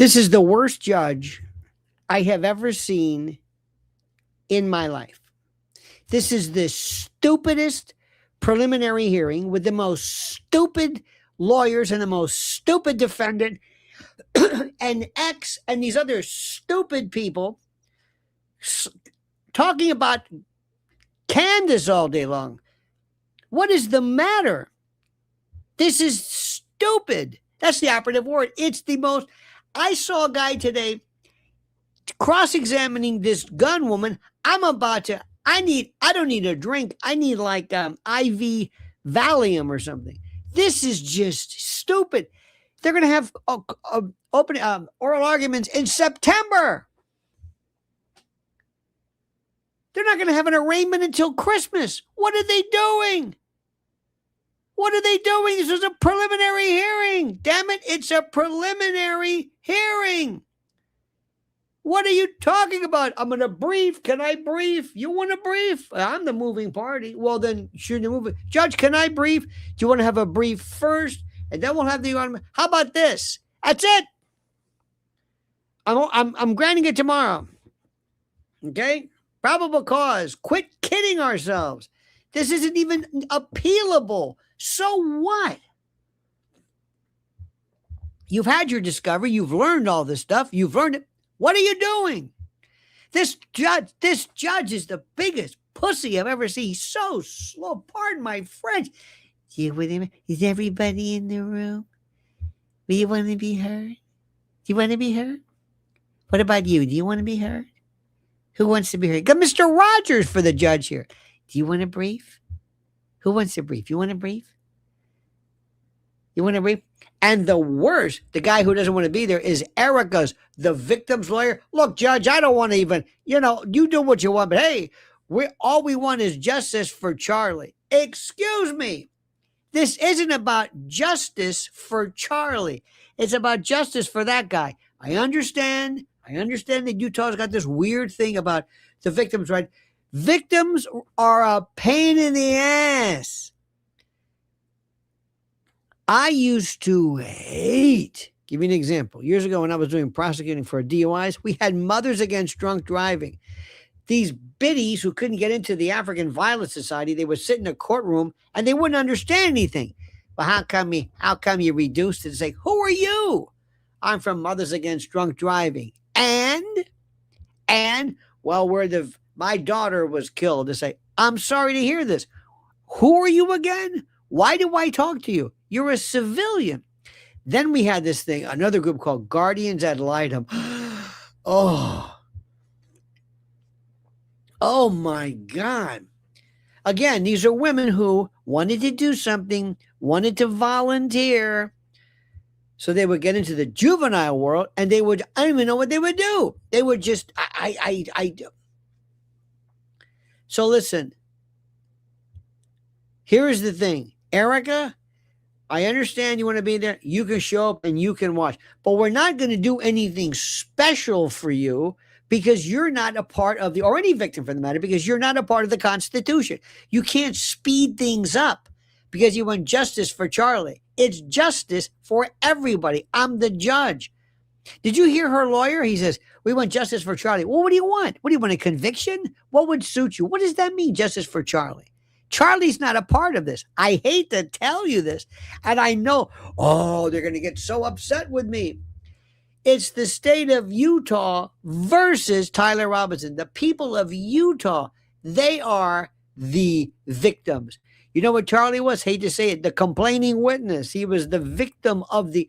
This is the worst judge I have ever seen in my life. This is the stupidest preliminary hearing with the most stupid lawyers and the most stupid defendant and X and these other stupid people talking about Candace all day long. What is the matter? This is stupid. That's the operative word. It's the most. I saw a guy today cross-examining this gun woman. I don't need a drink. I need like IV Valium or something. This is just stupid. They're going to have open oral arguments in September. They're not going to have an arraignment until Christmas. What are they doing? What are they doing? This is a preliminary hearing. Damn it, it's a preliminary hearing. What are you talking about? I'm going to brief. Can I brief? You want to brief? I'm the moving party. Well, then shouldn't you move it? Judge, can I brief? Do you want to have a brief first? And then we'll have the argument. How about this? That's it. I'm granting it tomorrow. Okay? Probable cause. Quit kidding ourselves. This isn't even appealable. So what? You've had your discovery. You've learned all this stuff. You've learned it. What are you doing? This judge is the biggest pussy I've ever seen. He's so slow. Pardon my French. Is everybody in the room? Do you want to be heard? Do you want to be heard? What about you? Do you want to be heard? Who wants to be heard? Got Mr. Rogers for the judge here. Do you want to brief? Who wants to brief? You want to brief? You want to brief? And the worst, the guy who doesn't want to be there is Erica's, the victim's lawyer. Look, Judge, I don't want to even, you do what you want, but hey, all we want is justice for Charlie. Excuse me. This isn't about justice for Charlie. It's about justice for that guy. I understand that Utah's got this weird thing about the victims' right. Victims are a pain in the ass. I used to hate, give you an example. Years ago when I was doing prosecuting for DUIs, we had Mothers Against Drunk Driving. These biddies who couldn't get into the African Violence Society, they would sit in a courtroom and they wouldn't understand anything. Well, how come you reduced it to say, who are you? I'm from Mothers Against Drunk Driving. And well, my daughter was killed. They say, I'm sorry to hear this. Who are you again? Why do I talk to you? You're a civilian. Then we had this thing, another group called Guardians Ad Litem. Oh my God. Again, these are women who wanted to do something, wanted to volunteer. So they would get into the juvenile world and I don't even know what they would do. They would just, So listen, here's the thing. Erica, I understand you want to be there. You can show up and you can watch. But we're not going to do anything special for you because you're not a part of or any victim for the matter, because you're not a part of the Constitution. You can't speed things up because you want justice for Charlie. It's justice for everybody. I'm the judge. Did you hear her lawyer? He says, we want justice for Charlie. Well, what do you want? What do you want, a conviction? What would suit you? What does that mean, justice for Charlie? Charlie's not a part of this. I hate to tell you this. And I know, they're going to get so upset with me. It's the state of Utah versus Tyler Robinson. The people of Utah, they are the victims. You know what Charlie was? Hate to say it, the complaining witness. He was the victim of the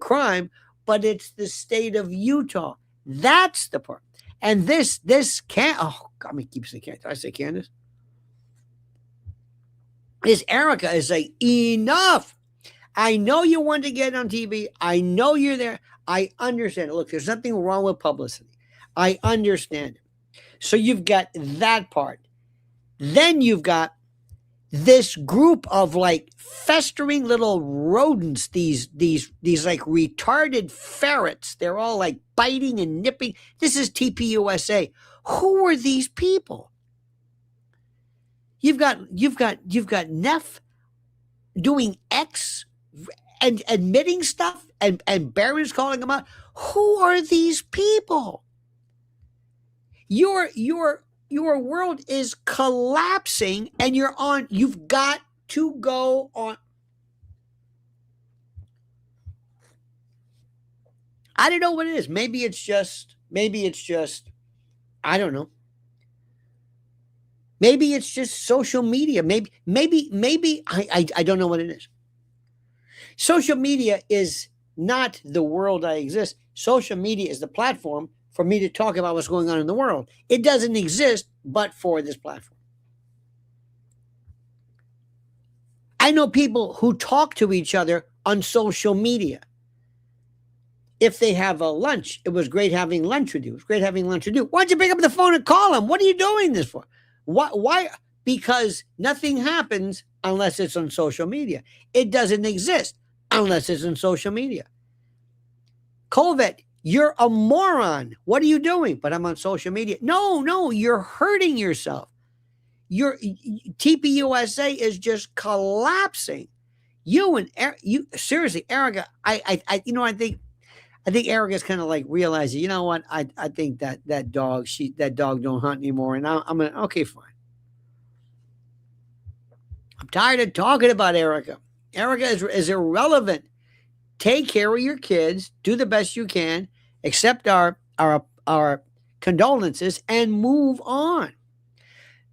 crime, but it's the state of Utah. That's the part. And this can't, God, me keep saying, did I say Candace? This Erica is like, enough. I know you want to get on TV. I know you're there. I understand it. Look, there's nothing wrong with publicity. I understand it. So you've got that part. Then you've got this group of like festering little rodents, these like retarded ferrets. They're all like biting and nipping. This is TPUSA. Who are these people? You've got Neff doing X and admitting stuff, and Barron's calling them out. Who are these people? Your world is collapsing, and you've got to go on. I don't know what it is. Maybe it's just, I don't know. Maybe it's just social media. Maybe I don't know what it is. Social media is not the world I exist. Social media is the platform for me to talk about what's going on in the world. It doesn't exist but for this platform. I know people who talk to each other on social media. If they have a lunch, it was great having lunch with you. It was great having lunch with you. Why don't you pick up the phone and call them? What are you doing this for? Why? Because nothing happens unless it's on social media. It doesn't exist unless it's on social media. Colvet, you're a moron. What are you doing? But I'm on social media. No, you're hurting yourself. Your TPUSA is just collapsing. You seriously, Erica. I think Erica's kind of like realizing, you know what? I think that dog don't hunt anymore, and I'm gonna, okay, fine. I'm tired of talking about Erica. Erica is irrelevant. Take care of your kids. Do the best you can. Accept our condolences and move on.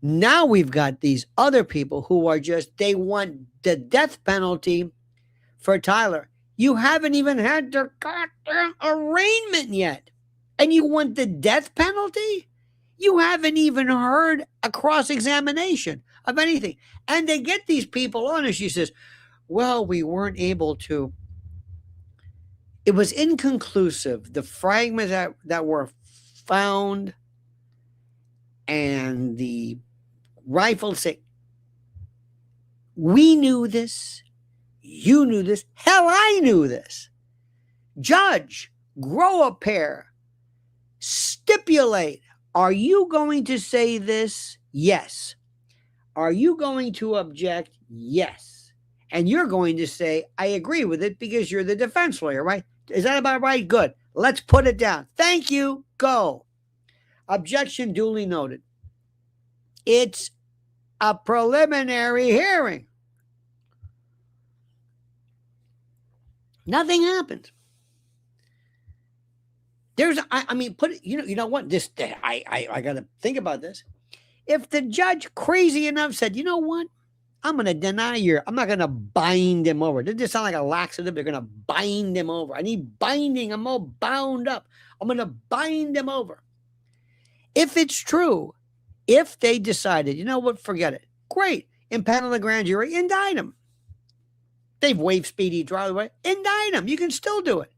Now we've got these other people who are they want the death penalty for Tyler. You haven't even had their goddamn arraignment yet, and you want the death penalty? You haven't even heard a cross-examination of anything. And they get these people on, and she says, well, we weren't able to. It was inconclusive. The fragments that were found and the rifle say, we knew this. You knew this. Hell, I knew this. Judge, grow a pair. Stipulate. Are you going to say this? Yes. Are you going to object? Yes. And you're going to say, I agree with it because you're the defense lawyer, right? Is that about right? Good. Let's put it down. Thank you. Go. Objection duly noted. It's a preliminary hearing. Nothing happened. You know what? I got to think about this. If the judge, crazy enough, said, you know what? I'm going to deny I'm not going to bind him over. Doesn't this sound like a laxative? They're going to bind him over. I need binding. I'm all bound up. I'm going to bind him over. If it's true, if they decided, you know what? Forget it. Great. Impanel the grand jury, indict him. They've waived speedy trial. Right? Indict him. You can still do it.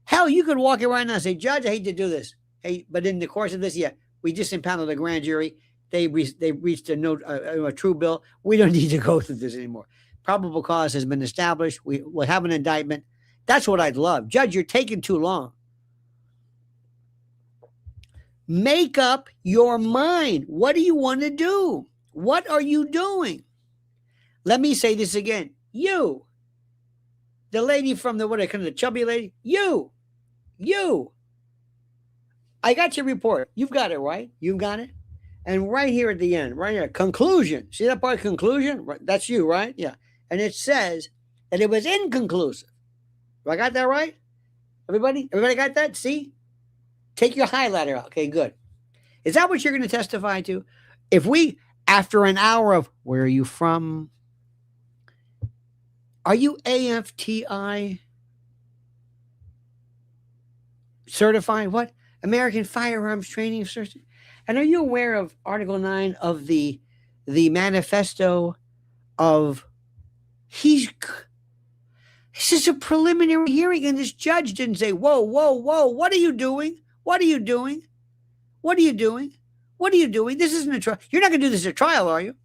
Hell, you could walk around now and say, Judge, I hate to do this. Hey, but in the course of this, we just impaneled the grand jury. They reached a true bill. We don't need to go through this anymore. Probable cause has been established. We'll have an indictment. That's what I'd love. Judge, you're taking too long. Make up your mind. What do you want to do? What are you doing? Let me say this again. You, the lady from the chubby lady, you. I got your report. You've got it, right? You've got it. And right here at the end, right here, conclusion. See that part, conclusion? That's you, right? Yeah. And it says that it was inconclusive. I got that right? Everybody got that? See? Take your highlighter out. Okay, good. Is that what you're going to testify to? If we, after an hour of, where are you from? Are you AFTI certified? What? American Firearms Training Certificate? And are you aware of Article 9 of the manifesto of this is a preliminary hearing, and this judge didn't say, whoa, what are you doing? What are you doing? What are you doing? What are you doing? This isn't a trial. You're not going to do this at trial, are you?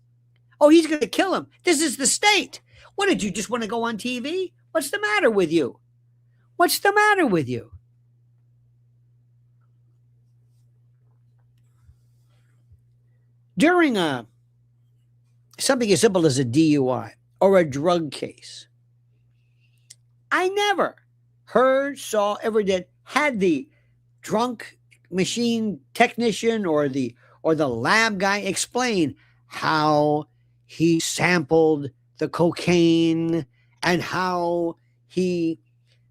Oh, he's going to kill him. This is the state. What, did you just want to go on TV? What's the matter with you? What's the matter with you? During something as simple as a DUI or a drug case, I never heard, saw, ever did, had the drunk machine technician or the lab guy explain how he sampled the cocaine and how he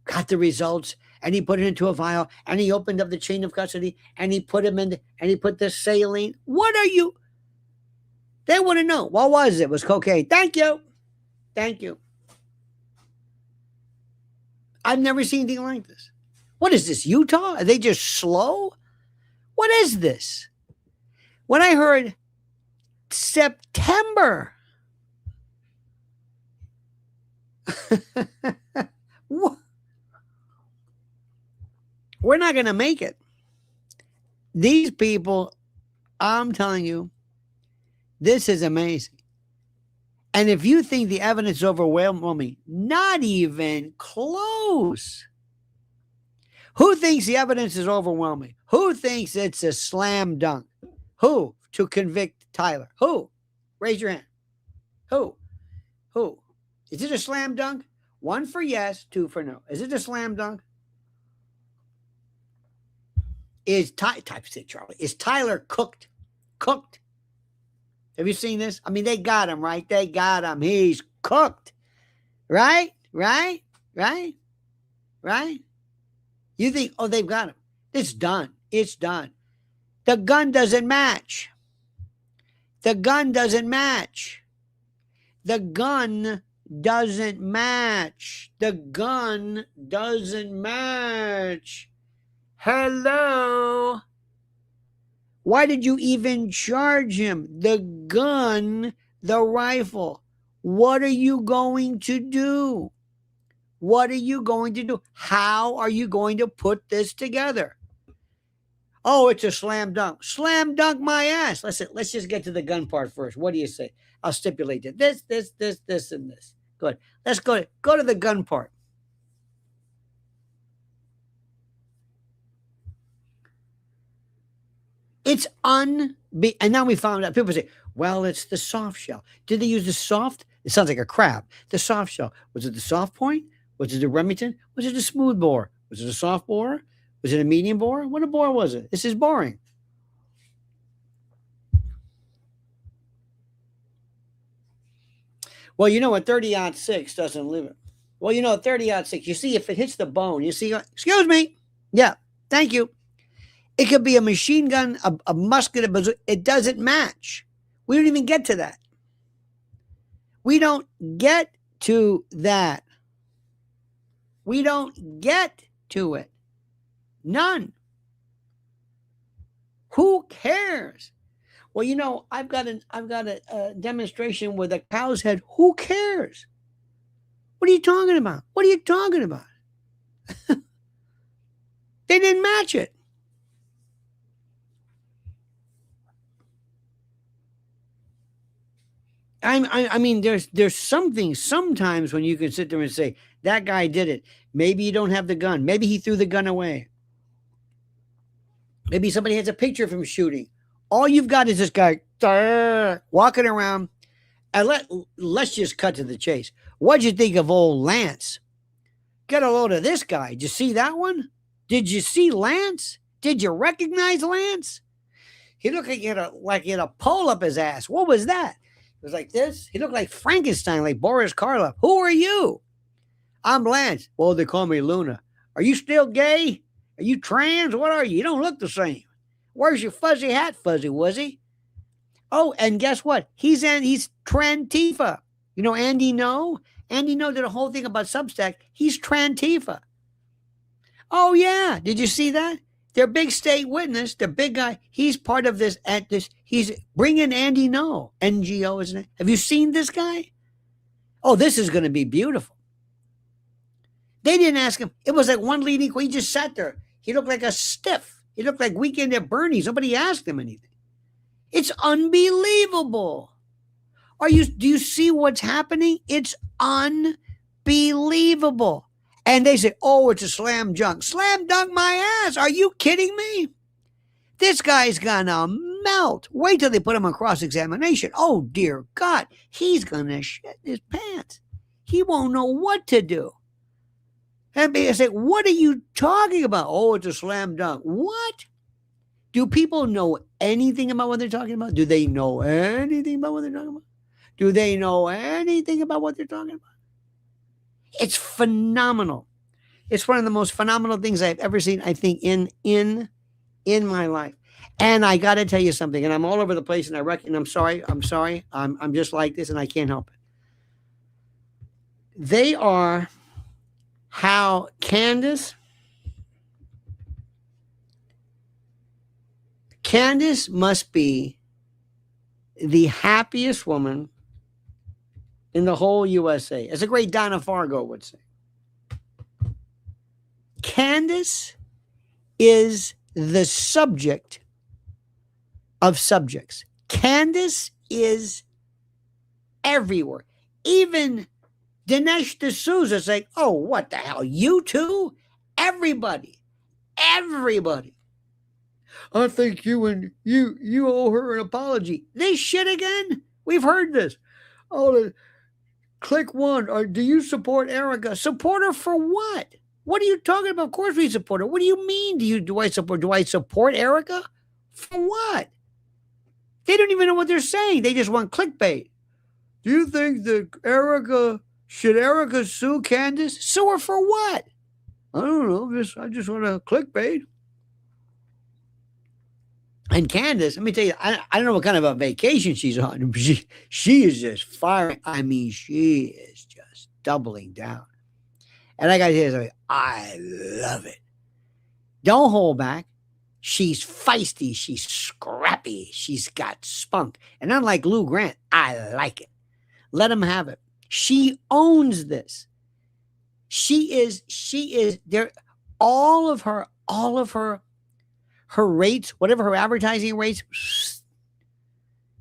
got the results and he put it into a vial and he opened up the chain of custody and he put him in and he put the saline. What are you? They want to know. What was it? It was cocaine. Thank you. Thank you. I've never seen anything like this. What is this, Utah? Are they just slow? What is this? When I heard September, we're not going to make it. These people, I'm telling you, this is amazing. And if you think the evidence is overwhelming, not even close. Who thinks the evidence is overwhelming? Who thinks it's a slam dunk? Who to convict Tyler? Who? Raise your hand. Who? Who? Is it a slam dunk? 1 for yes, 2 for no. Is it a slam dunk? Is Tyler cooked? Cooked. Have you seen this? I mean, they got him, right? They got him. He's cooked. Right? Right? Right? Right? You think, oh, they've got him. It's done. It's done. The gun doesn't match. The gun doesn't match. The gun doesn't match. The gun doesn't match. Hello? Why did you even charge him? The gun, the rifle. What are you going to do? What are you going to do? How are you going to put this together? Oh, it's a slam dunk. Slam dunk my ass. Let's just get to the gun part first. What do you say? I'll stipulate it. This, and this. Good. Let's go to the gun part. It's and now we found out. People say, well, it's the soft shell. Did they use the soft? It sounds like a crab. The soft shell. Was it the soft point? Was it the Remington? Was it a smooth bore? Was it a soft bore? Was it a medium bore? What a bore was it? This is boring. Well, you know what 30-06 doesn't live it. Well, you know 30-06. You see, if it hits the bone, you see. Excuse me. Yeah, thank you. It could be a machine gun, a musket, a bazooka. It doesn't match. We don't even get to that. We don't get to that. We don't get to it. None. Who cares? Well, you know, I've got a demonstration with a cow's head. Who cares? What are you talking about? What are you talking about? They didn't match it. I mean, there's something sometimes when you can sit there and say, that guy did it. Maybe you don't have the gun. Maybe he threw the gun away. Maybe somebody has a picture of him shooting. All you've got is this guy walking around. And let's just cut to the chase. What'd you think of old Lance? Get a load of this guy. Did you see that one? Did you see Lance? Did you recognize Lance? He looked like he had a pole up his ass. What was that? It was like this. He looked like Frankenstein, like Boris Karloff. Who are you? I'm Lance. Well, they call me Luna. Are you still gay? Are you trans? What are you? You don't look the same. Where's your fuzzy hat, Fuzzy Wuzzy? Oh, and guess what? He's Trantifa. You know Andy No? Andy No did a whole thing about Substack. He's Trantifa. Oh, yeah. Did you see that? Their big state witness, the big guy, he's part of this. He's bringing Andy No. NGO, isn't it? Have you seen this guy? Oh, this is going to be beautiful. They didn't ask him. It was like one leading. He just sat there. He looked like a stiff. He looked like Weekend at Bernie's. Nobody asked him anything. It's unbelievable. Do you see what's happening? It's unbelievable. And they say, oh, it's a slam dunk. Slam dunk my ass. Are you kidding me? This guy's gonna melt. Wait till they put him on cross-examination. Oh, dear God. He's gonna shit his pants. He won't know what to do. And they say, what are you talking about? Oh, it's a slam dunk. What? Do people know anything about what they're talking about? Do they know anything about what they're talking about? Do they know anything about what they're talking about? It's phenomenal. It's one of the most phenomenal things I've ever seen, I think, in my life. And I got to tell you something, and I'm all over the place, and I'm sorry, I'm just like this, and I can't help it. They are how Candace must be the happiest woman in the whole USA, as a great Donna Fargo would say. Candace is the subject of subjects. Candace is everywhere. Even Dinesh D'Souza saying, oh, what the hell, you too? Everybody. I think you owe her an apology. This shit again? We've heard this. Oh, click one. Or do you support Erica? Support her for what? What are you talking about? Of course we support her. What do you mean? Do I support Erica? For what? They don't even know what they're saying. They just want clickbait. Do you think that should Erica sue Candace? Sue her for what? I don't know. I just want to clickbait. And Candace, let me tell you, I don't know what kind of a vacation she's on. She is just firing. I mean, she is just doubling down. And I got to tell you something, I love it. Don't hold back. She's feisty. She's scrappy. She's got spunk. And unlike Lou Grant, I like it. Let him have it. She owns this. She is there. All of her rates, whatever her advertising rates,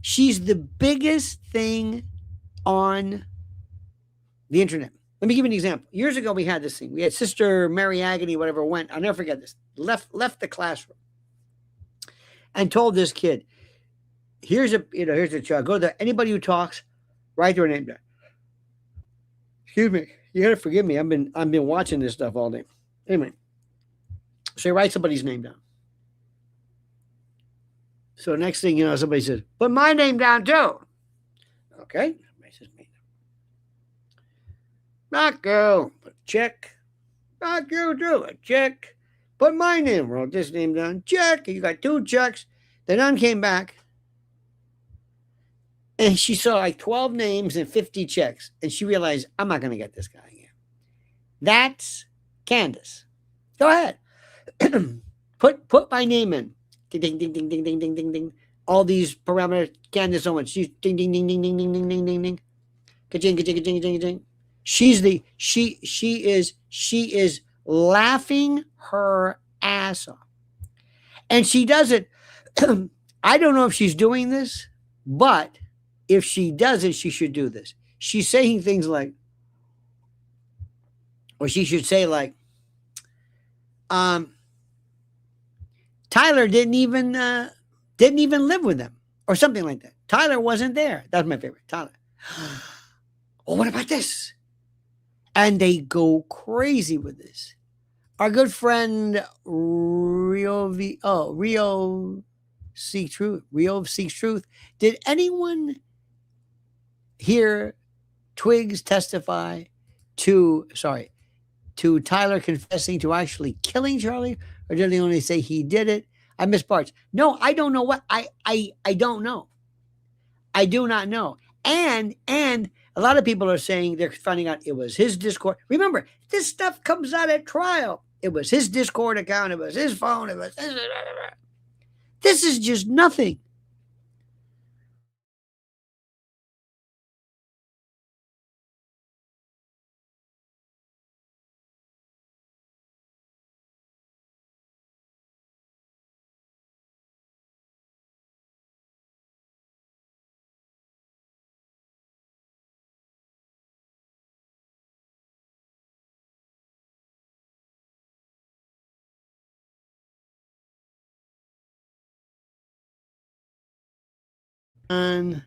she's the biggest thing on the internet. Let me give you an example. Years ago, we had this thing. We had Sister Mary Agony, whatever, went, I'll never forget this, left the classroom and told this kid, here's a child. Go to anybody who talks, write their name down. Excuse me. You gotta forgive me. I've been watching this stuff all day. Anyway. So you write somebody's name down. So next thing you know, somebody says, put my name down too. Okay. Somebody says me. Not you. Check. Not you too. A check. Put my name. Wrote this name down. Check. You got 2 checks. The nun came back. And she saw like 12 names and 50 checks. And she realized, I'm not going to get this guy again. That's Candace. Go ahead. put my name in. Ding, ding, ding, ding, ding, ding, ding, ding, ding. All these parameters. Candace so much. She's ding, ding, ding, ding, ding, ding, ding, ding, ding, ding. Ka-ching, ka-ching, ka-ching, ka-ching, ka-ching. She is laughing her ass off. And she does it. I don't know if she's doing this, but if she does it, she should do this. She's saying things like, or she should say like, Tyler didn't even live with them, or something like that. Tyler wasn't there. That's my favorite. Tyler. Oh, what about this? And they go crazy with this. Our good friend Rio Seek Truth. Rio Seeks Truth. Did anyone hear Twigs testify to Tyler confessing to actually killing Charlie, or did he only say he did it? I missed parts. No, I don't know what I don't know. I do not know. And a lot of people are saying they're finding out it was his Discord. Remember, this stuff comes out at trial. It was his Discord account. It was his phone. It was his. This is just nothing. And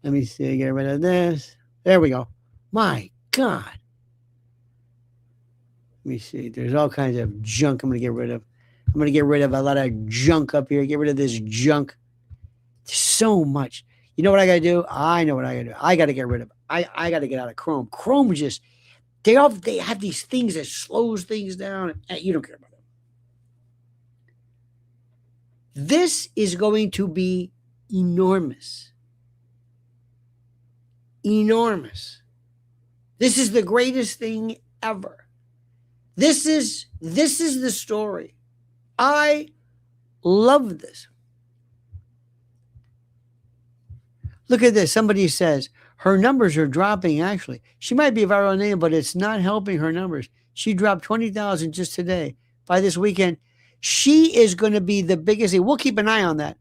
let me see, get rid of this. There we go. My God. Let me see. There's all kinds of junk I'm going to get rid of. I'm going to get rid of a lot of junk up here. Get rid of this junk. There's so much. You know what I got to do? I know what I got to do. I got to get rid of. I got to get out of Chrome. Chrome just they have these things that slows things down. You don't care about them. This is going to be enormous. Enormous. This is the greatest thing ever. This is the story. I love this. Look at this. Somebody says her numbers are dropping, actually. She might be a viral name, but it's not helping her numbers. She dropped 20,000 just today. By this weekend, she is going to be the biggest. We'll keep an eye on that.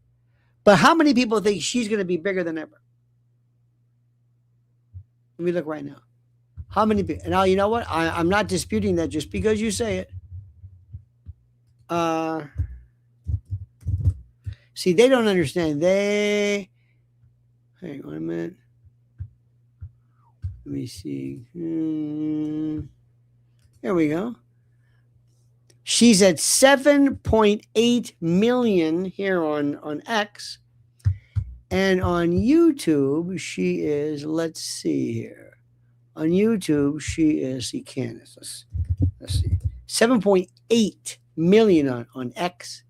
But how many people think she's going to be bigger than ever? Let me look right now. How many people? Now, you know what? I'm not disputing that just because you say it. See, they don't understand. Hang on a minute. Let me see. There we go. She's at 7.8 million here on X. And on YouTube, she is, let's see here. On YouTube, she is, see, Candace. Let's see. 7.8 million on X,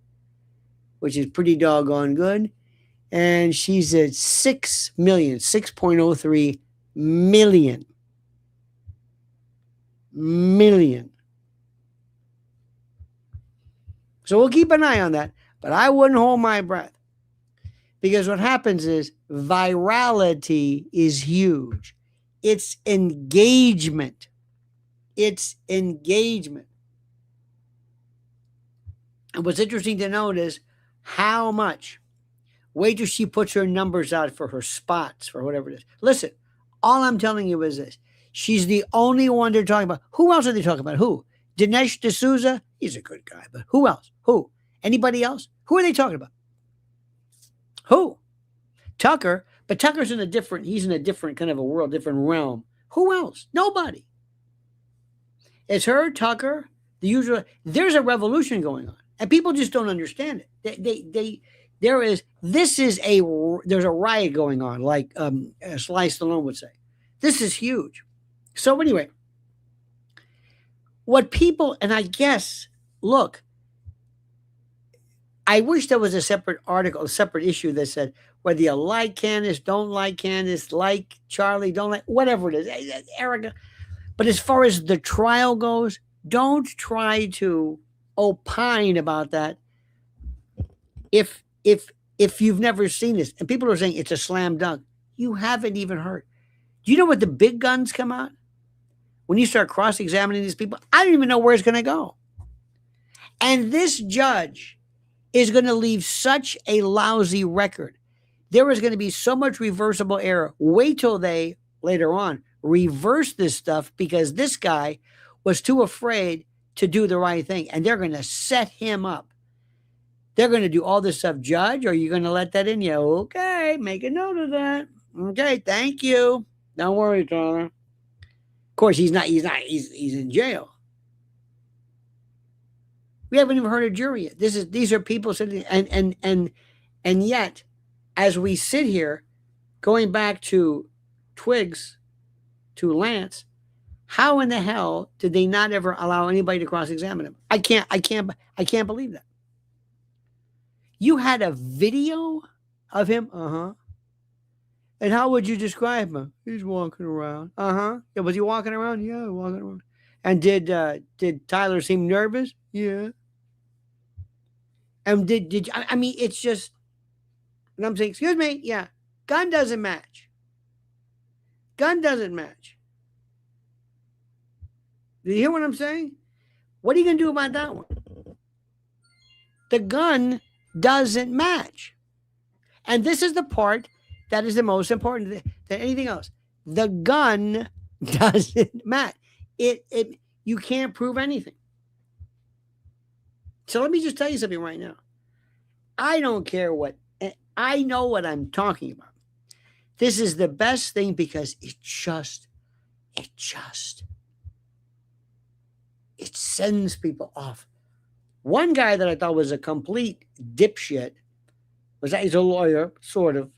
which is pretty doggone good. And she's at 6 million, 6.03 million. So we'll keep an eye on that. But I wouldn't hold my breath. Because what happens is virality is huge. It's engagement. It's engagement. And what's interesting to note is how much. Wait till she puts her numbers out for her spots, for whatever it is. Listen, all I'm telling you is this. She's the only one they're talking about. Who else are they talking about? Who? Dinesh D'Souza? He's a good guy, but who else? Who? Anybody else? Who are they talking about? Who? Tucker, but Tucker's he's in a different kind of a world, different realm. Who else? Nobody. It's her, Tucker, the usual. There's a revolution going on, and people just don't understand it. There's a riot going on, like Sly Stallone would say. This is huge. So anyway, what people, and I guess, look, I wish there was a separate article, a separate issue that said whether you like Candace, don't like Candace, like Charlie, don't like, whatever it is, Erica. But as far as the trial goes, don't try to opine about that if you've never seen this. And people are saying it's a slam dunk. You haven't even heard. Do you know what the big guns come out? When you start cross-examining these people, I don't even know where it's going to go. And this judge is going to leave such a lousy record. There is going to be so much reversible error. Wait till they, later on, reverse this stuff because this guy was too afraid to do the right thing. And they're going to set him up. They're going to do all this stuff. Judge, are you going to let that in? Yeah, okay, make a note of that. Okay, thank you. Don't worry, Tyler. Of course, he's in jail. We haven't even heard a jury yet. These are people sitting, and yet, as we sit here, going back to Twiggs, to Lance, how in the hell did they not ever allow anybody to cross-examine him? I can't believe that. You had a video of him? Uh-huh. And how would you describe him? He's walking around. Uh-huh. Yeah, was he walking around? Yeah, walking around. And did Tyler seem nervous? Yeah. And I mean, it's just, and I'm saying, excuse me, yeah, gun doesn't match. Gun doesn't match. Do you hear what I'm saying? What are you going to do about that one? The gun doesn't match. And this is the part that is the most important than anything else. The gun doesn't match. You can't prove anything. So let me just tell you something right now. I don't care I know what I'm talking about. This is the best thing because it's sends people off. One guy that I thought was a complete dipshit was that he's a lawyer, sort of,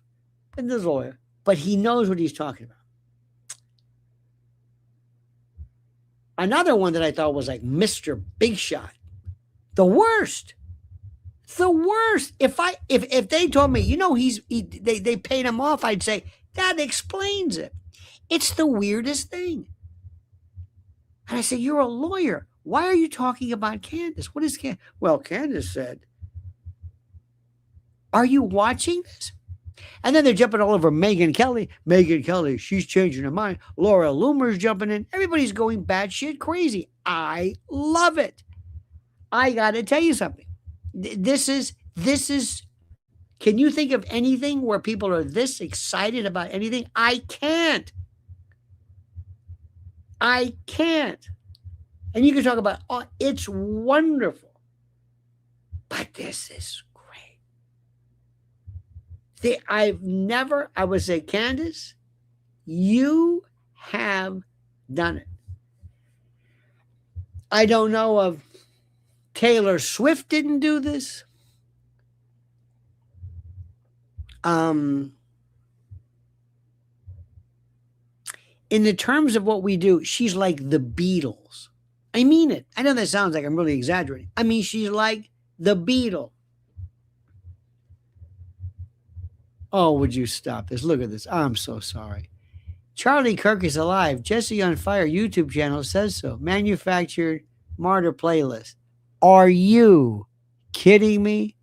and he's a lawyer, but he knows what he's talking about. Another one that I thought was like Mr. Big Shot. The worst. The worst. If they told me, they paid him off, I'd say, that explains it. It's the weirdest thing. And I said, you're a lawyer. Why are you talking about Candace? What is Candace? Well, Candace said, are you watching this? And then they're jumping all over Megyn Kelly. Megyn Kelly, she's changing her mind. Laura Loomer's jumping in. Everybody's going batshit crazy. I love it. I got to tell you something. This is, can you think of anything where people are this excited about anything? I can't. And you can talk about, oh, it's wonderful. But this is great. I would say, Candace, you have done it. I don't know of Taylor Swift didn't do this. In the terms of what we do, she's like the Beatles. I mean it. I know that sounds like I'm really exaggerating. I mean, she's like the Beatles. Oh, would you stop this? Look at this. I'm so sorry. Charlie Kirk is alive. Jesse on Fire YouTube channel says so. Manufactured martyr playlist. Are you kidding me?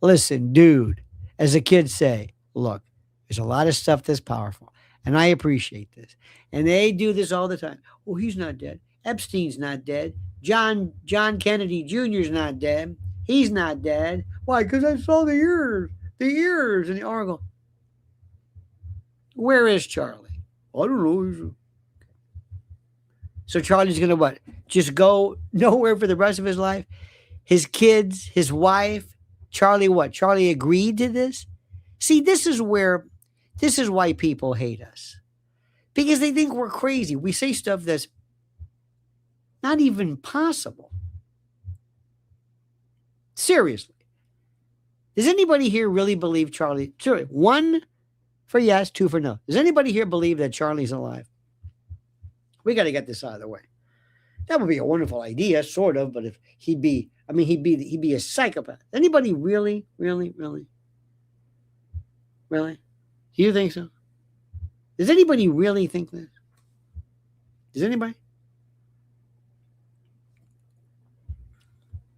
Listen, dude, as the kids say, look, there's a lot of stuff that's powerful, and I appreciate this. And they do this all the time. Oh, he's not dead. Epstein's not dead. John Kennedy Jr. is not dead. He's not dead. Why? Because I saw the ears in the article. Where is Charlie? I don't know. So Charlie's going to what? Just go nowhere for the rest of his life? His kids, his wife, Charlie what? Charlie agreed to this? See, this is why people hate us. Because they think we're crazy. We say stuff that's not even possible. Seriously. Does anybody here really believe Charlie? Seriously, 1 for yes, 2 for no. Does anybody here believe that Charlie's alive? We got to get this out of the way. That would be a wonderful idea, sort of, but if he'd be a psychopath. Anybody really? Do you think so? Does anybody really think that? Does anybody?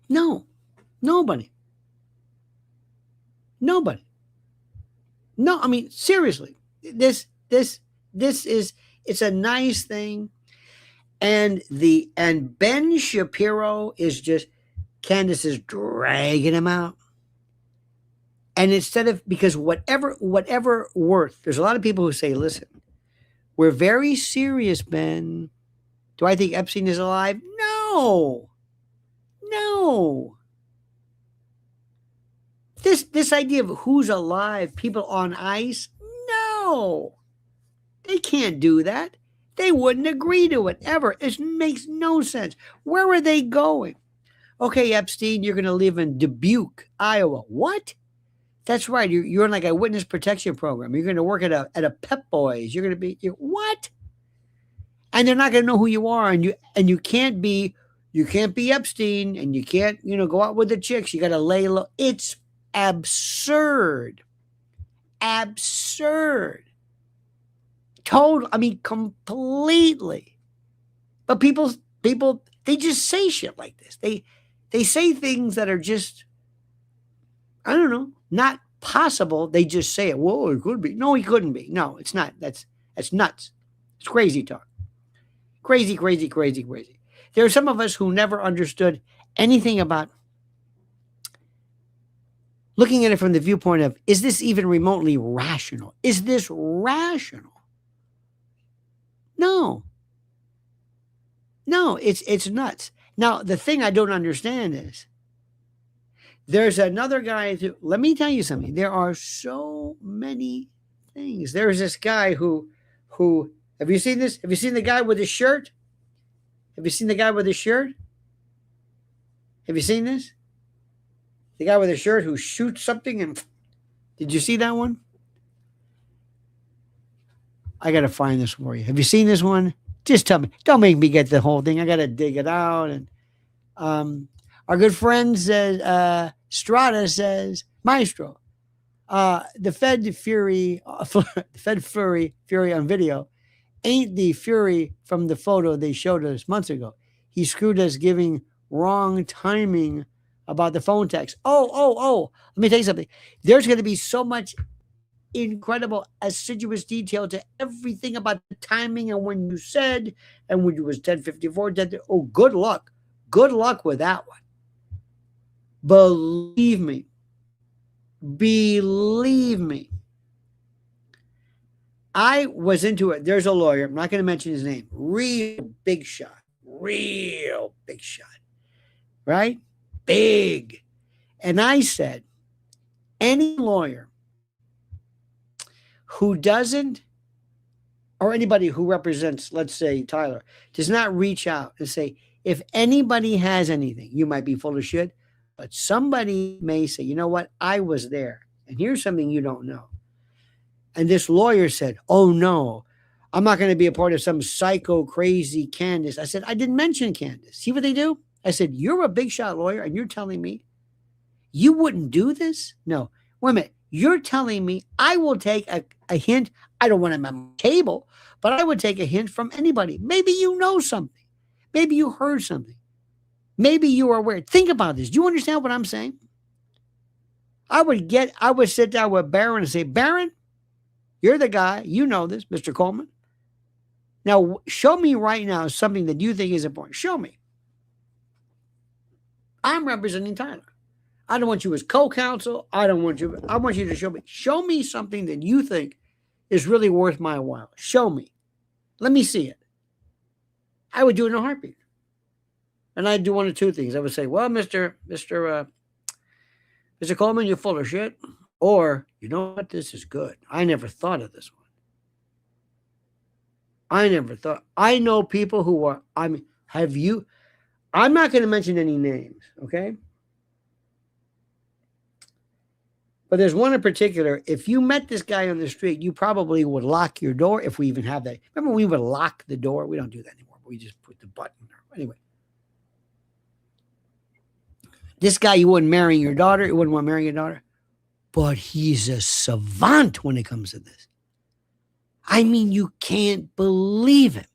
No. Nobody. No, I mean, seriously. This is, it's a nice thing. And Ben Shapiro is just, Candace is dragging him out. And instead of, because whatever worth, there's a lot of people who say, listen, we're very serious, Ben. Do I think Epstein is alive? No. This idea of who's alive, people on ice, no. They can't do that. They wouldn't agree to it ever. It makes no sense. Where are they going? Okay, Epstein, you're going to live in Dubuque, Iowa. What? That's right. You're in like a witness protection program. You're going to work at a Pep Boys. You're going to be what? And they're not going to know who you are, and you can't be Epstein, and you can't go out with the chicks. You got to lay low. It's absurd. Total. I mean, completely. But people, they just say shit like this. They say things that are just, I don't know, not possible. They just say it. Whoa, it could be. No, he couldn't be. No, it's not. That's nuts. It's crazy talk. Crazy. There are some of us who never understood anything about looking at it from the viewpoint of, is this even remotely rational? Is this rational? No, it's nuts. Now, the thing I don't understand is there's another guy let me tell you something. There are so many things. There's this guy who have you seen this? Have you seen the guy with the shirt? Have you seen the guy with the shirt? Have you seen this? The guy with a shirt who shoots something and did you see that one? I gotta find this for you. Have you seen this one? Just tell me. Don't make me get the whole thing. I gotta dig it out. And our good friend says, Strata says, Maestro, the Fed Fury, the Fed Fury on video ain't the Fury from the photo they showed us months ago. He screwed us giving wrong timing about the phone text. Oh. Let me tell you something. There's going to be so much incredible assiduous detail to everything about the timing and when you said and when it was 10:54. Oh, good luck. Good luck with that one. Believe me. Believe me. I was into it. There's a lawyer. I'm not going to mention his name. Real big shot. Real big shot. Right? Big. And I said, any lawyer who doesn't, or anybody who represents, let's say, Tyler, does not reach out and say, if anybody has anything, you might be full of shit, but somebody may say, you know what? I was there. And here's something you don't know. And this lawyer said, oh, no, I'm not going to be a part of some psycho crazy Candace. I said, I didn't mention Candace. See what they do? I said, you're a big shot lawyer and you're telling me you wouldn't do this? No. Wait a minute. You're telling me I will take a hint. I don't want him on my table, but I would take a hint from anybody. Maybe you know something. Maybe you heard something. Maybe you are aware. Think about this. Do you understand what I'm saying? I would sit down with Barron and say, Barron, you're the guy. You know this, Mr. Coleman. Now, show me right now something that you think is important. Show me. I'm representing Tyler. I don't want you as co-counsel. I want you to show me. Show me something that you think is really worth my while. Show me. Let me see it. I would do it in a heartbeat. And I'd do one of two things. I would say, well, Mr. Coleman, you're full of shit. Or, you know what? This is good. I never thought of this one. I know people who are, I'm not going to mention any names, okay? But there's one in particular. If you met this guy on the street, you probably would lock your door if we even have that. Remember, we would lock the door. We don't do that anymore. We just put the button there. Anyway. This guy, you wouldn't marry your daughter. You wouldn't want to marry your daughter. But he's a savant when it comes to this. I mean, you can't believe it.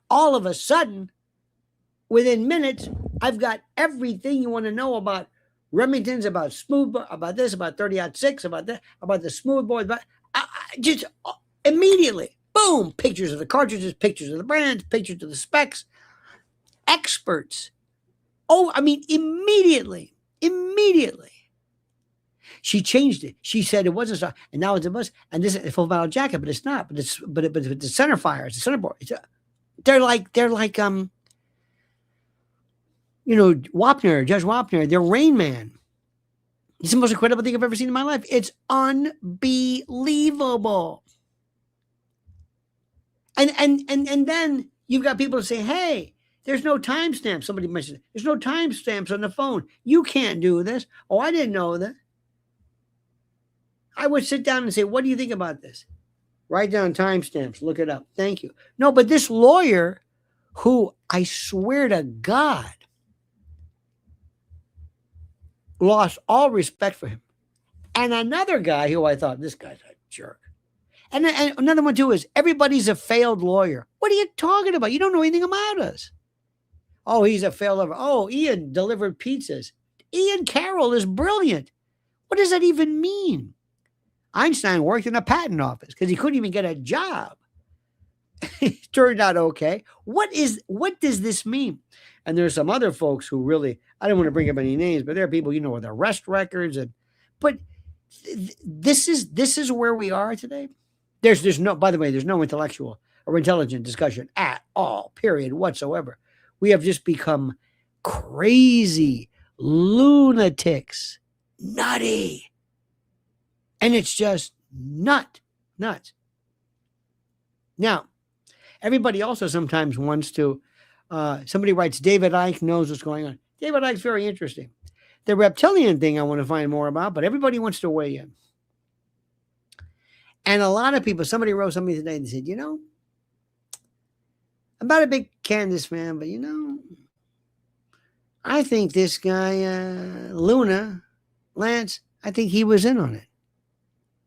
All of a sudden, within minutes, I've got everything you want to know about Remingtons, about smoothbore, about this, about 30-06, about that, about the smoothbore. Just immediately, boom, pictures of the cartridges, pictures of the brands, pictures of the specs, experts. Oh, I mean, immediately. She changed it. She said it wasn't so, and now it's a bus. And this is a full metal jacket, but it's not. But it's the center fire. It's the center board. They're like Wapner, Judge Wapner. They're Rain Man. It's the most incredible thing I've ever seen in my life. It's unbelievable. And then you've got people to say, hey, there's no timestamp. Somebody mentioned it. There's no timestamps on the phone. You can't do this. Oh, I didn't know that. I would sit down and say, what do you think about this? Write down timestamps. Look it up. Thank you. No, but this lawyer who, I swear to God, lost all respect for him. And another guy who I thought, this guy's a jerk. And another one too is, everybody's a failed lawyer. What are you talking about? You don't know anything about us. Oh, he's a failed lawyer. Oh, Ian delivered pizzas. Ian Carroll is brilliant. What does that even mean? Einstein worked in a patent office because he couldn't even get a job. It turned out okay. What does this mean? And there's some other folks who really, I don't want to bring up any names, but there are people, with arrest records. But this is where we are today. There's no, by the way, there's no intellectual or intelligent discussion at all, period, whatsoever. We have just become crazy lunatics, nutty. And it's just nuts. Now, everybody also sometimes wants to, somebody writes, David Icke knows what's going on. David Icke's very interesting. The reptilian thing I want to find more about, but everybody wants to weigh in. And a lot of people, somebody wrote something today and said, I'm not a big Candace fan, but I think this guy, Luna, Lance, I think he was in on it.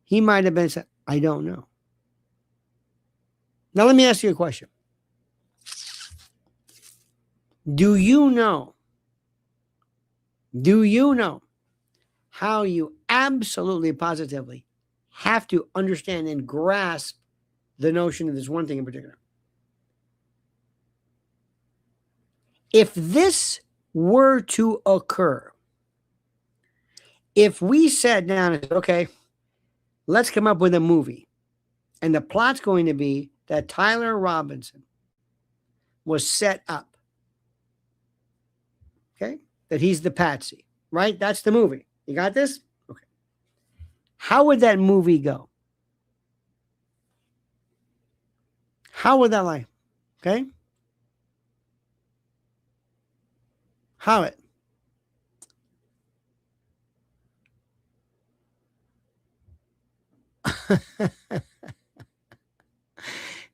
He might have been, I don't know. Now, let me ask you a question. Do you know how you absolutely positively have to understand and grasp the notion of this one thing in particular? If this were to occur, if we sat down and said, okay, let's come up with a movie, and the plot's going to be that Tyler Robinson was set up, okay, that he's the patsy, right? That's the movie. You got this? Okay. How would that movie go? How would that lie? Okay? How it?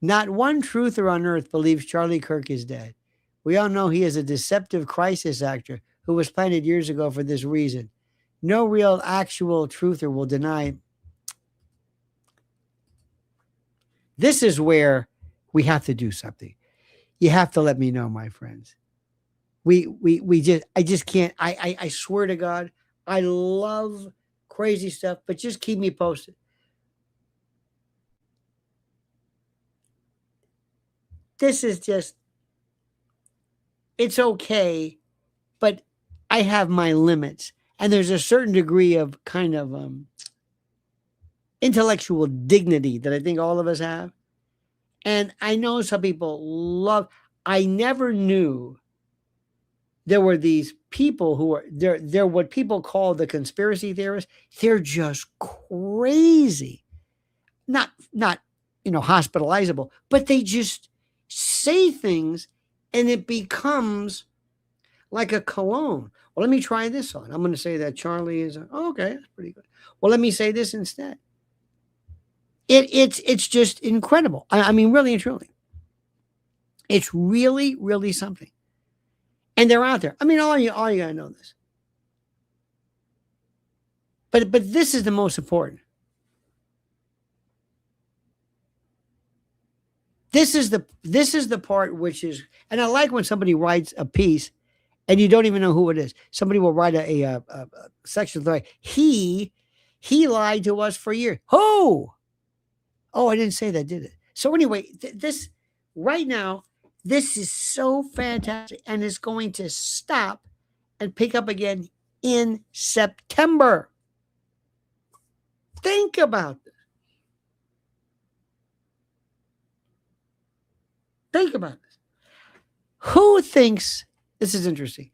Not one truther on earth believes Charlie Kirk is dead. We all know he is a deceptive crisis actor who was planted years ago for this reason. No real actual truther will deny. This is where we have to do something. You have to let me know, my friends. I just can't. I swear to God, I love crazy stuff, but just keep me posted. This is just, it's okay, but I have my limits. And there's a certain degree of kind of intellectual dignity that I think all of us have. And I know some people I never knew there were these people who are, they're what people call the conspiracy theorists. They're just crazy. Not hospitalizable, but they just say things and it becomes like a cologne. Well, let me try this on. I'm going to say that Charlie is, okay, that's pretty good. Well, let me say this instead. It's just incredible. I mean, really and truly. It's really, really something. And they're out there. I mean, all you gotta know this. But this is the most important. This is the part which is, and I like when somebody writes a piece and you don't even know who it is. Somebody will write a section like, he lied to us for a year. Who? Oh, I didn't say that, did it? So anyway, this right now, this is so fantastic, and it's going to stop and pick up again in September. Think about this. Think about this. Who thinks, this is interesting,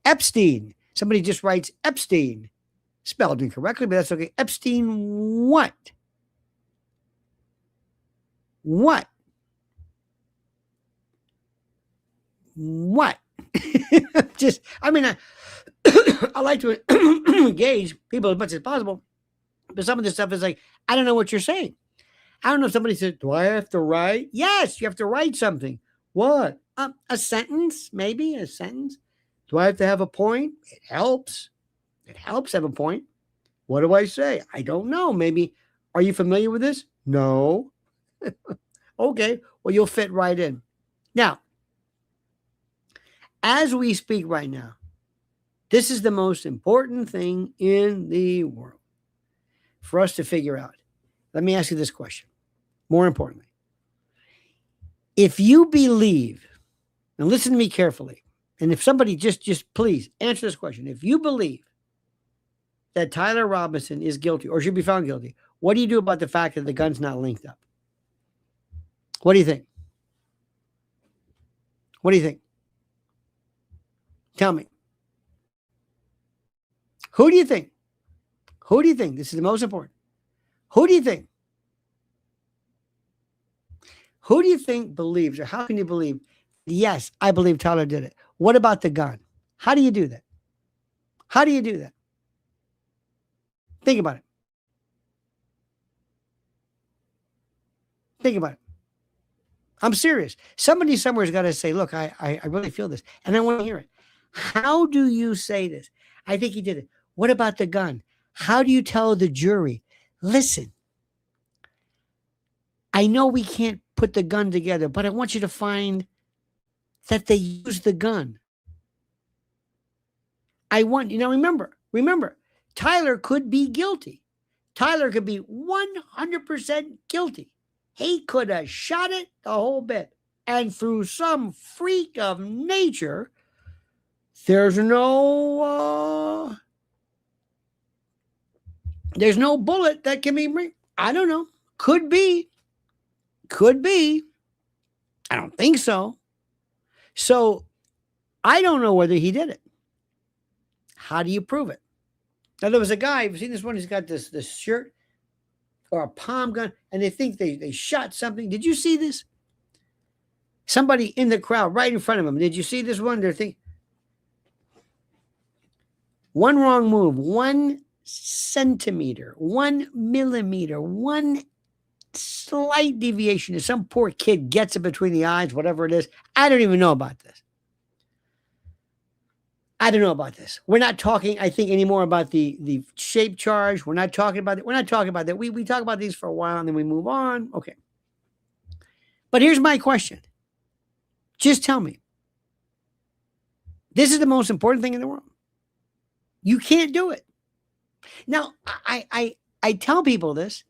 Epstein, somebody just writes Epstein, spelled incorrectly, but that's okay. Epstein what? What? Just, I mean, I like to engage people as much as possible, but some of this stuff is like, I don't know what you're saying. I don't know if somebody said, do I have to write? Yes, you have to write something. What? A sentence, maybe a sentence. Do I have to have a point? It helps. It helps have a point. What do I say? I don't know. Maybe, are you familiar with this? No. Okay, well, you'll fit right in. Now, as we speak right now, this is the most important thing in the world for us to figure out. Let me ask you this question. More importantly, if you believe, and listen to me carefully, and if somebody just please answer this question. If you believe that Tyler Robinson is guilty or should be found guilty, what do you do about the fact that the gun's not linked up? What do you think? What do you think? Tell me. Who do you think? Who do you think? This is the most important. Who do you think? Who do you think believes, or how can you believe? Yes, I believe Tyler did it. What about the gun? How do you do that? How do you do that? Think about it. Think about it. I'm serious. Somebody somewhere's got to say, look, I really feel this, and I want to hear it. How do you say this? I think he did it. What about the gun? How do you tell the jury, listen, I know we can't put the gun together, but I want you to find that they used the gun. I want, remember, Tyler could be guilty. Tyler could be 100% guilty. He could have shot it the whole bit. And through some freak of nature, there's no bullet that can be, I don't know. Could be. I don't think so. So I don't know whether he did it. How do you prove it? Now, there was a guy, you've seen this one, he's got this shirt or a palm gun, and they think they shot something. Did you see this? Somebody in the crowd right in front of him. Did you see this one? They're thinking, one wrong move, 1 centimeter, 1 millimeter, one slight deviation, and some poor kid gets it between the eyes, whatever it is. I don't even know about this. I don't know about this. We're not talking, I think, anymore about the shape charge. We're not talking about it. We're not talking about that. We talk about these for a while and then we move on. Okay. But here's my question. Just tell me. This is the most important thing in the world. You can't do it. Now, I tell people this,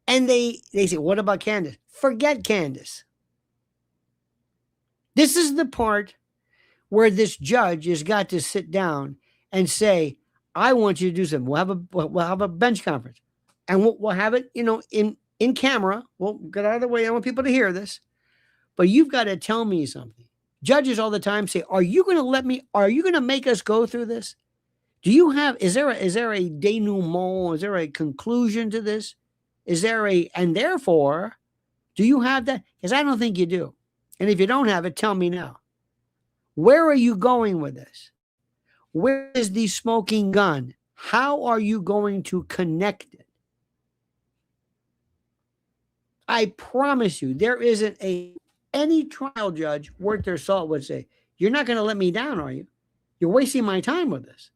and they say, what about Candace? Forget Candace. This is the part where this judge has got to sit down and say, I want you to do something. We'll have a bench conference, and we'll have it, in camera. We'll get out of the way. I want people to hear this, but you've got to tell me something. Judges all the time say, are you going to make us go through this? Is there a denouement? Is there a conclusion to this? And therefore, do you have that? Because I don't think you do. And if you don't have it, tell me now. Where are you going with this? Where is the smoking gun? How are you going to connect it? I promise you, there isn't any trial judge worth their salt would say, you're not going to let me down, are you? You're wasting my time with this.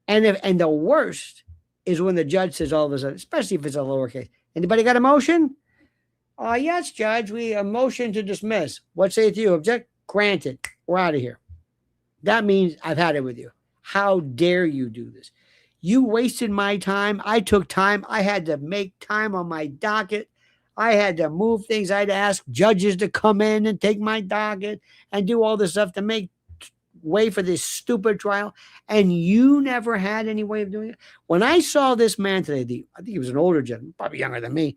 And the worst is when the judge says all of a sudden, especially if it's a lowercase, anybody got a motion? Yes, Judge, a motion to dismiss. What say to you? Object? Granted. We're out of here. That means I've had it with you. How dare you do this? You wasted my time. I took time. I had to make time on my docket. I had to move things. I had to ask judges to come in and take my docket and do all this stuff to make way for this stupid trial. And you never had any way of doing it. When I saw this man today, I think he was an older gentleman, probably younger than me,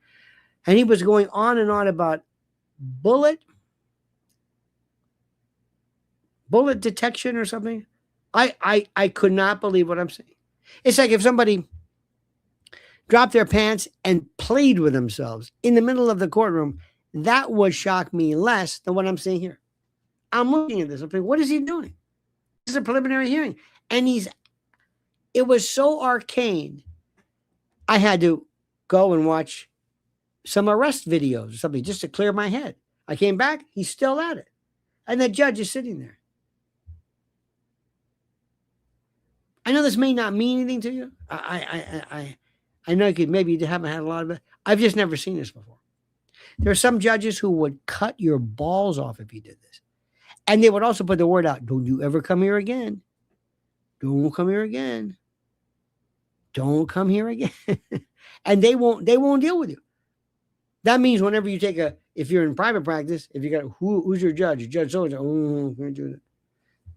and he was going on and on about bullet detection or something. I could not believe what I'm saying. It's like if somebody dropped their pants and played with themselves in the middle of the courtroom, that would shock me less than what I'm seeing here. I'm looking at this. I'm thinking, what is he doing? This is a preliminary hearing. And it was so arcane. I had to go and watch some arrest videos or something just to clear my head. I came back, he's still at it. And the judge is sitting there. I know this may not mean anything to you. I know maybe you haven't had a lot of it. I've just never seen this before. There are some judges who would cut your balls off if you did this. And they would also put the word out, don't you ever come here again. Don't come here again. Don't come here again. And they won't deal with you. That means whenever you if you're in private practice, if you got, who's your judge? Judge so-and-so. Oh, can't do that.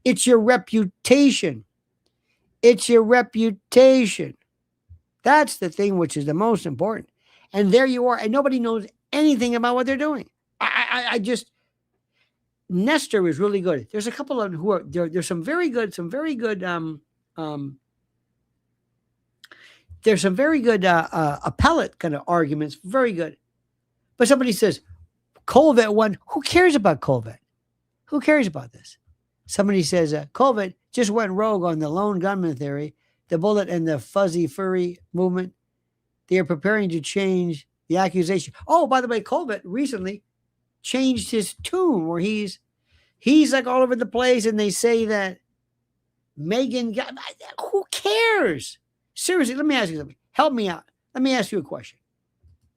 It's your reputation. It's your reputation. That's the thing which is the most important. And there you are. And nobody knows anything about what they're doing. I just, Nestor is really good. There's a couple of them who are, there's some very good, there's some very good appellate kind of arguments. Very good. But somebody says, Colvet won. Who cares about Colvet? Who cares about this? Somebody says, COVID just went rogue on the lone gunman theory, the bullet and the fuzzy furry movement. They are preparing to change the accusation. Oh, by the way, COVID recently changed his tune where he's like all over the place, and they say that Megan got, who cares? Seriously, let me ask you something. Help me out. Let me ask you a question.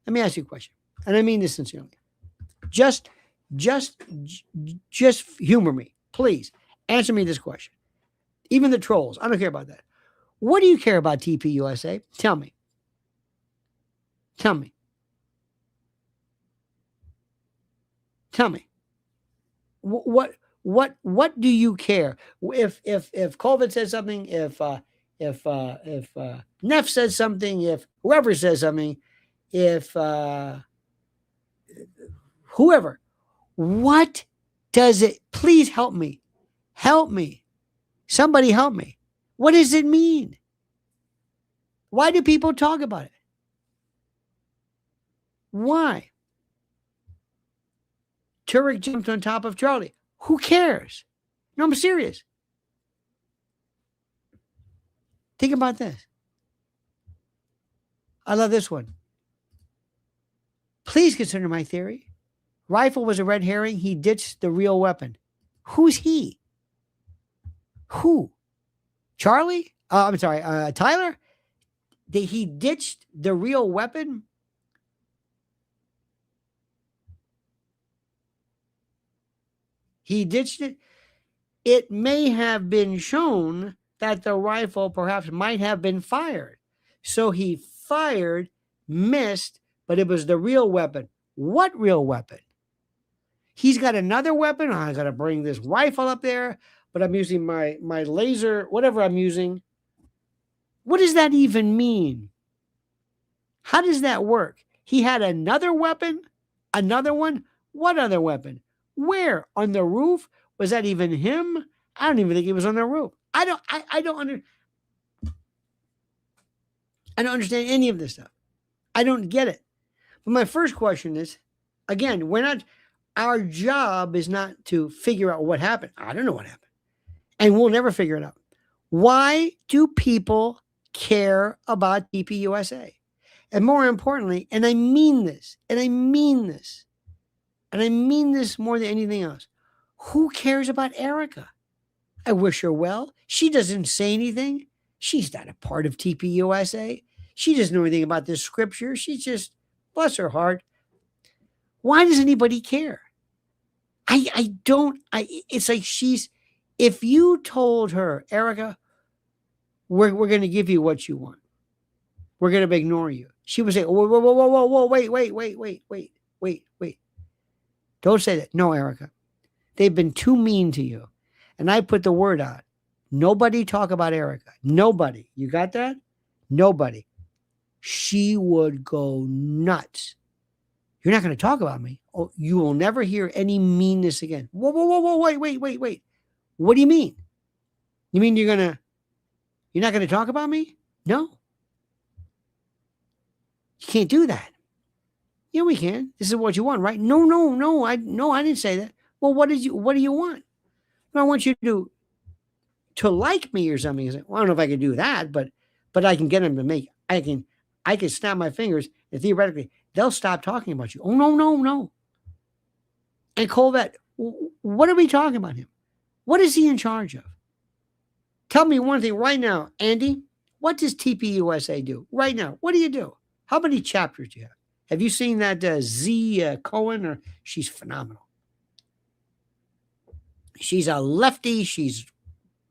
And I mean this sincerely. Just humor me, please. Answer me this question. Even the trolls, I don't care about that. What do you care about TPUSA? Tell me. What do you care? If COVID says something, if Neff says something, if whoever says something, if whoever, what does it? Please help me. Somebody help me. What does it mean? Why do people talk about it? Why? Turek jumped on top of Charlie. Who cares? No, I'm serious. Think about this. I love this one. Please consider my theory. Rifle was a red herring. He ditched the real weapon. Who's he? Who? Charlie? I'm sorry, Tyler? He ditched the real weapon? He ditched it. It may have been shown that the rifle perhaps might have been fired. So he fired, missed, but it was the real weapon. What real weapon? He's got another weapon. I got to bring this rifle up there, but I'm using my laser, whatever I'm using. What does that even mean? How does that work? He had another weapon? Another one? What other weapon? Where? On the roof? Was that even him? I don't even think he was on the roof. I don't understand any of this stuff. I don't get it. But my first question is, again, our job is not to figure out what happened. I don't know what happened. And we'll never figure it out. Why do people care about TPUSA? And more importantly, and I mean this more than anything else, who cares about Erica? I wish her well. She doesn't say anything. She's not a part of TPUSA. She doesn't know anything about this scripture. She's just, bless her heart. Why does anybody care? It's like if you told her, Erica, we're going to give you what you want. We're going to ignore you. She would say, whoa, wait. Don't say that. No, Erica. They've been too mean to you. And I put the word out. Nobody talk about Erica. Nobody. You got that? Nobody. She would go nuts. You're not going to talk about me. Oh, you will never hear any meanness again. Whoa, wait. What do you mean? You mean you're not going to talk about me? No. You can't do that. Yeah, we can. This is what you want, right? No. I didn't say that. Well, what do you want? Well, I want you to like me or something. Well, I don't know if I can do that, but I can get them to make. I can snap my fingers and theoretically they'll stop talking about you. Oh no. And Colvette, what are we talking about him? What is he in charge of? Tell me one thing right now, Andy. What does TPUSA do right now? What do you do? How many chapters do you have? Have you seen that Z Cohen? She's phenomenal. She's a lefty. She's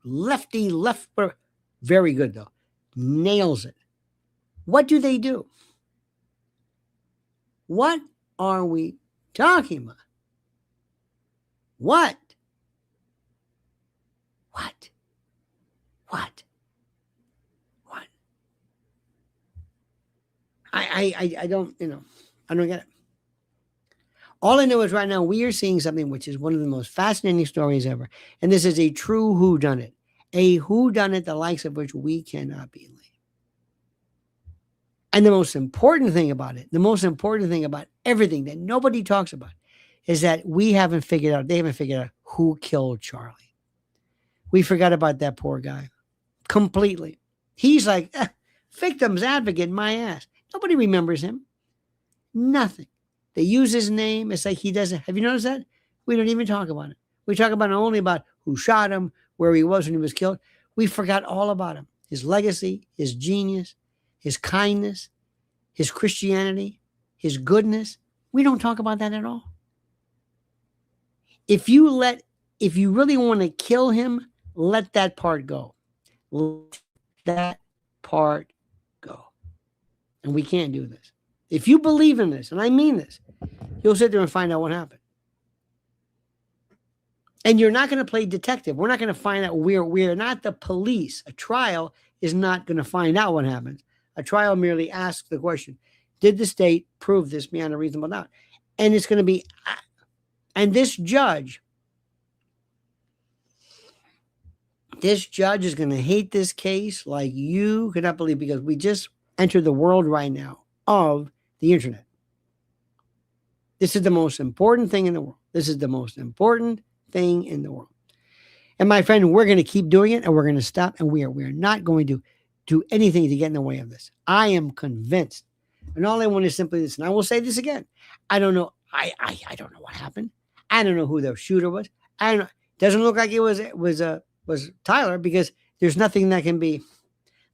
left. Very good, though. Nails it. What do they do? What are we talking about? What? I don't, I don't get it. All I know is right now we are seeing something which is one of the most fascinating stories ever. And this is a true whodunit. A whodunit the likes of which we cannot believe. And the most important thing about everything that nobody talks about is that they haven't figured out who killed Charlie. We forgot about that poor guy completely. He's like, victim's advocate, my ass. Nobody remembers him. Nothing. They use his name. It's like he doesn't. Have you noticed that? We don't even talk about it. We talk about only about who shot him, where he was when he was killed. We forgot all about him. His legacy, his genius, his kindness, his Christianity, his goodness. We don't talk about that at all. If you really want to kill him, let that part go. Let that part go. And we can't do this. If you believe in this, and I mean this, you'll sit there and find out what happened. And you're not going to play detective. We're not going to find out. We're not the police. A trial is not going to find out what happens. A trial merely asks the question, did the state prove this beyond a reasonable doubt? And it's going to be, and this judge is going to hate this case like you could not believe, because we just entered the world right now of the internet. This is the most important thing in the world. This is the most important thing in the world. And my friend, we're going to keep doing it, and we're going to stop, and we are not going to do anything to get in the way of this. I am convinced. And all I want is simply this. And I will say this again. I don't know. I don't know what happened. I don't know who the shooter was. I don't know. Doesn't look like it was Tyler, because there's nothing that can be.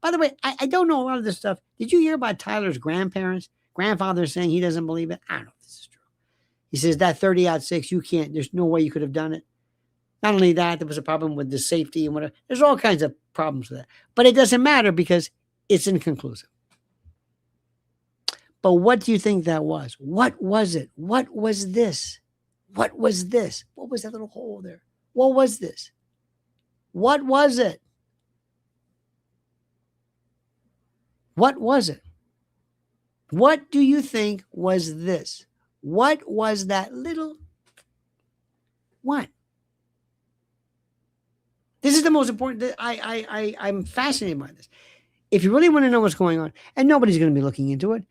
By the way, I don't know a lot of this stuff. Did you hear about Tyler's grandfather saying he doesn't believe it? I don't know if this is true. He says that 30-06, you can't, there's no way you could have done it. Not only that, there was a problem with the safety and whatever. There's all kinds of problems with that. But it doesn't matter because it's inconclusive. But what do you think that was? What was it? What was this? What was this? What was that little hole there? What was this? What was it? What was it? What do you think was this? What was that little? What? This is the most important. I'm fascinated by this. If you really want to know what's going on, and nobody's going to be looking into it,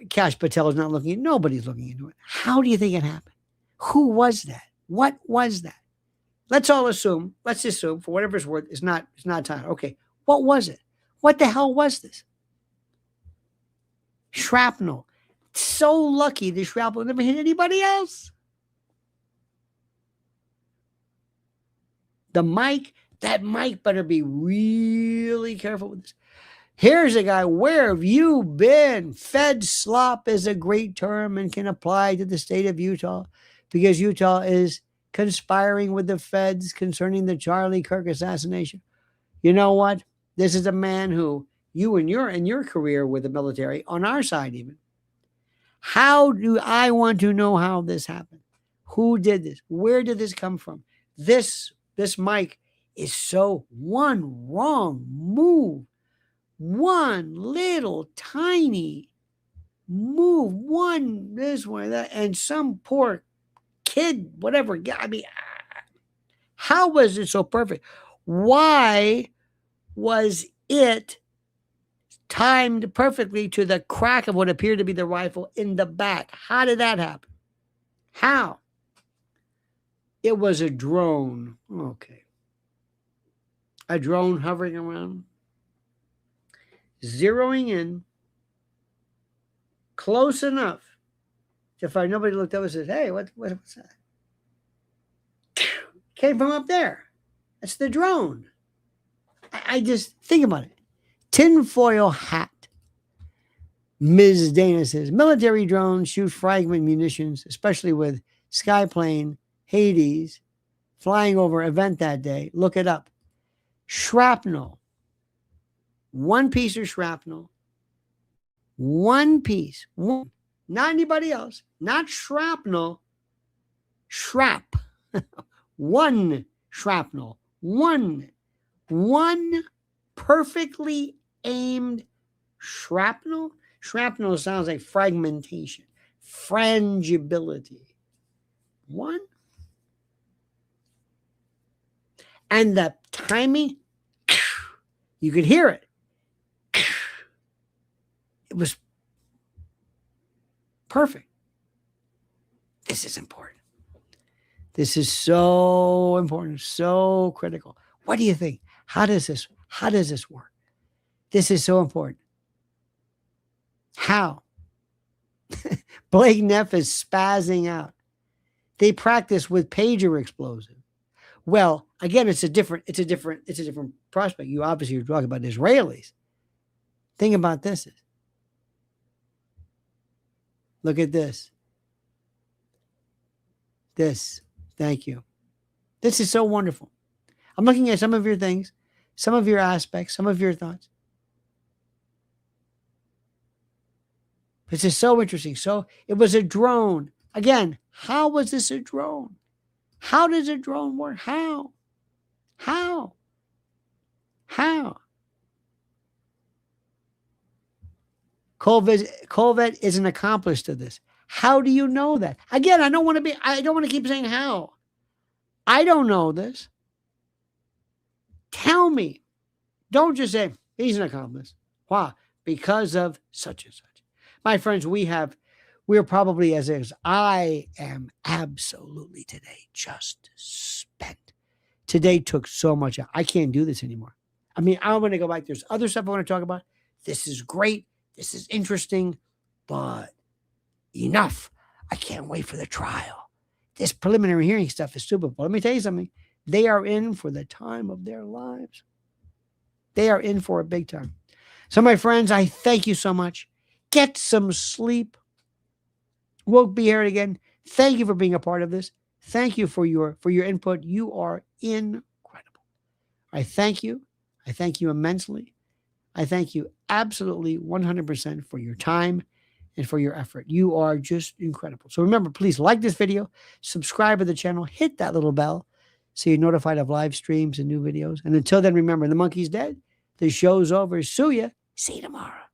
Kash Patel is not looking at. Nobody's looking into it. How do you think it happened? Who was that? What was that? Let's assume, for whatever it's worth, it's not Tyler. Okay, what was it? What the hell was this? Shrapnel. So lucky the shrapnel never hit anybody else. The mic, that mic better be really careful with this. Here's a guy, where have you been? Fed slop is a great term and can apply to the state of Utah, because Utah is conspiring with the feds concerning the Charlie Kirk assassination. You know what? This is a man who you in your career with the military, on our side even. How do I want to know how this happened? Who did this? Where did this come from? This mic is so one wrong move, one little tiny move, one this way, that, and some poor kid, whatever. I mean, how was it so perfect? Why was it timed perfectly to the crack of what appeared to be the rifle in the back? How did that happen? How? It was a drone. Okay. A drone hovering around, zeroing in close enough to find nobody looked up and says, hey, what's that? Came from up there. That's the drone. I just think about it. Tinfoil hat. Ms. Dana says, military drones shoot fragment munitions, especially with Skyplane, Hades, flying over event that day. Look it up. Shrapnel. One piece of shrapnel. One piece. One. Not anybody else. Not shrapnel. Shrap. One shrapnel. One perfectly aimed shrapnel. Shrapnel sounds like fragmentation, frangibility. One. And the timing, you could hear it. It was perfect. This is important. This is so important, so critical. What do you think? How does this work? This is so important. How? Blake Neff is spazzing out. They practice with pager explosive. Well, again, it's a different prospect. You obviously you're talking about Israelis. Think about this. Look at this. This. Thank you. This is so wonderful. I'm looking at some of your things, some of your aspects, some of your thoughts. This is so interesting. So it was a drone. Again, how was this a drone? How does a drone work? How? Colvet is an accomplice to this. How do you know that? Again, I don't want to keep saying how. I don't know this. Tell me. Don't just say he's an accomplice. Why? Because of such and such. My friends, we're probably as I am absolutely today just spent. Today took so much out. I can't do this anymore. I mean, I want to go back. There's other stuff I want to talk about. This is great. This is interesting, but enough. I can't wait for the trial. This preliminary hearing stuff is stupid. But let me tell you something. They are in for the time of their lives. They are in for a big time. So, my friends, I thank you so much. Get some sleep. We'll be here again. Thank you for being a part of this. Thank you for your input. You are incredible. I thank you. I thank you immensely. I thank you absolutely 100% for your time and for your effort. You are just incredible. So remember, please like this video, subscribe to the channel, hit that little bell so you're notified of live streams and new videos. And until then, remember, the monkey's dead. The show's over. Sue ya. See you tomorrow.